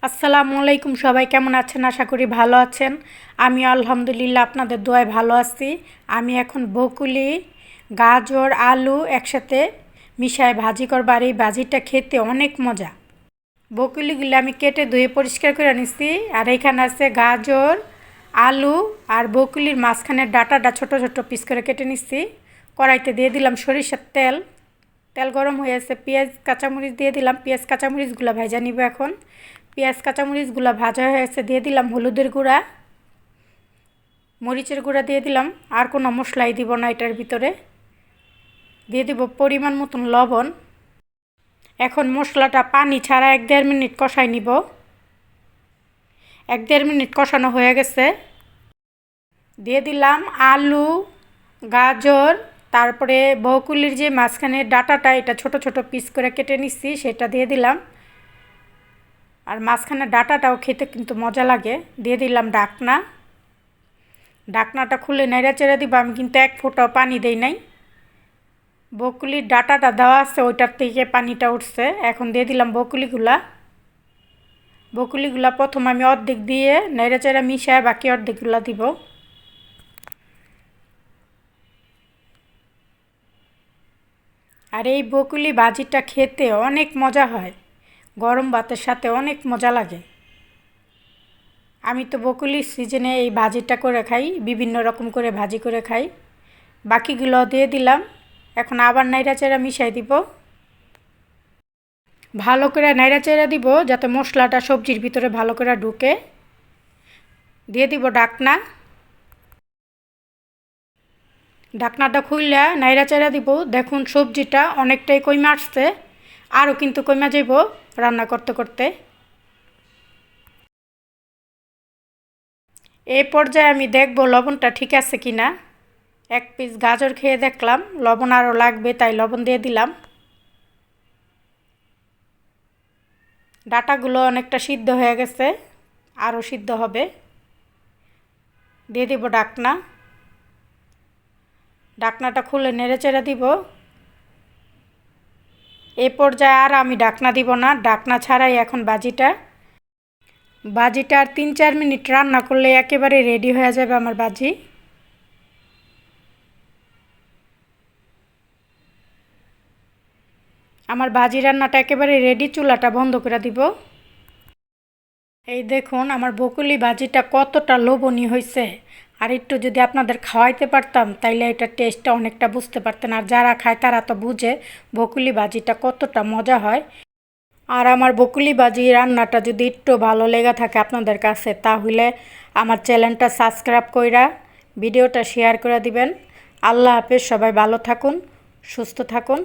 আসসালামু আলাইকুম, সবাই কেমন আছেন? আশা করি ভালো আছেন। আমি আলহামদুলিল্লাহ আপনাদের দোয়ায় ভালো আছি। আমি এখন বকুলি, গাজর, আলু একসাথে মিশায় ভাজি করব, আর এই ভাজিটা খেতে অনেক মজা। বকুলিগুলো আমি কেটে ধুয়ে পরিষ্কার করে নিচ্ছি। আর এখানে আছে গাজর, আলু আর বকুলির মাঝখানের ডাঁটাটা ছোট ছোট পিস করে কেটে নিচ্ছি। কড়াইতে দিয়ে দিলাম সরিষার তেল। তেল গরম হয়ে আছে, পেঁয়াজ কাঁচামরিচ দিয়ে দিলাম। পেঁয়াজ কাঁচামরিচগুলো ভাজা নিব এখন। পেঁয়াজ কাঁচামরিচগুলো ভাজা হয়ে গেছে, দিয়ে দিলাম হলুদের গুঁড়া, মরিচের গুঁড়া দিয়ে দিলাম। আর কোনো মশলাই দিব না এটার ভিতরে। দিয়ে দিব পরিমাণ মতন লবণ। এখন মশলাটা পানি ছাড়া 1-1.5 মিনিট কষাই নিব। 1-1.5 মিনিট কষানো হয়ে গেছে। দিয়ে দিলাম আলু, গাজর, তারপরে বকুলির যে মাঝখানে ডাঁটাটা, এটা ছোট ছোট পিস করে কেটে নিচ্ছি, সেটা দিয়ে দিলাম। আর মাঝখানে ডাঁটাটাও খেতে কিন্তু মজা লাগে। দিয়ে দিলাম ঢাকনা। ঢাকনাটা খুলে নেড়ে চেড়ে দিব। আমি কিন্তু এক ফোঁটাও পানি দেই নাই। বকুলির ডাঁটাটা দেওয়া আছে, ওইটার থেকে পানিটা উঠছে। এখন দিয়ে দিলাম বকুলিগুলা। প্রথম আমি অর্ধেক দিয়ে নেড়ে চেড়ে মিশায় বাকি অর্ধেকগুলা দিব। আর এই বকুলি ভাজিটা খেতে অনেক মজা হয়, গরম ভাতের সাথে অনেক মজা লাগে। আমি তো বকুলির সিজনে এই ভাজিটা করে খাই, বিভিন্ন রকম করে ভাজি করে খাই। বাকিগুলো দিয়ে দিলাম। এখন আবার নাইড়াচাড়া মিশাই দিব। ভালো করে নাইড়াচাড়া দিব যাতে মশলাটা সবজির ভিতরে ভালো করে ঢুকে। দিয়ে দিব ঢাকনা। ঢাকনাটা খুললে নাইড়াচাড়া দিব। দেখুন সবজিটা অনেকটাই কইমা আসছে, আরও কিন্তু কইমা যাইব রান্না করতে করতে। এই পর্যায়ে আমি দেখব লবণটা ঠিক আছে কি না। এক পিস গাজর খেয়ে দেখলাম লবণ আরও লাগবে, তাই লবণ দিয়ে দিলাম। ডাঁটাগুলো অনেকটা সিদ্ধ হয়ে গেছে, আরও সিদ্ধ হবে। দিয়ে দিব ঢাকনা। ঢাকনাটা খুলে নেড়ে চেড়ে দিব। এ পর্যায়ে আর আমি ঢাকনা দিব না, ঢাকনা ছাড়াই এখন ভাজিটা আর 3-4 মিনিট রান্না করলে একেবারে রেডি হয়ে যাবে আমার ভাজি। আমার ভাজি রান্নাটা একেবারে রেডি, চুলাটা বন্ধ করে দিব। এই দেখুন আমার বকুলি ভাজিটা কতটা লোভনীয় হয়েছে। আর একটু যদি আপনাদের খাওয়াইতে পারতাম তাইলে এটার টেস্টটা অনেকটা বুঝতে পারতেন। আর যারা খায় তারা তো বুঝে বকুলি ভাজিটা কতটা মজা হয়। আর আমার বকুলি ভাজি রান্নাটা যদি একটু ভালো লেগে থাকে আপনাদের কাছে, তাহলে আমার চ্যানেলটা সাবস্ক্রাইব কইরা ভিডিওটা শেয়ার করে দিবেন। আল্লাহ হাফেজ, সবাই ভালো থাকুন, সুস্থ থাকুন।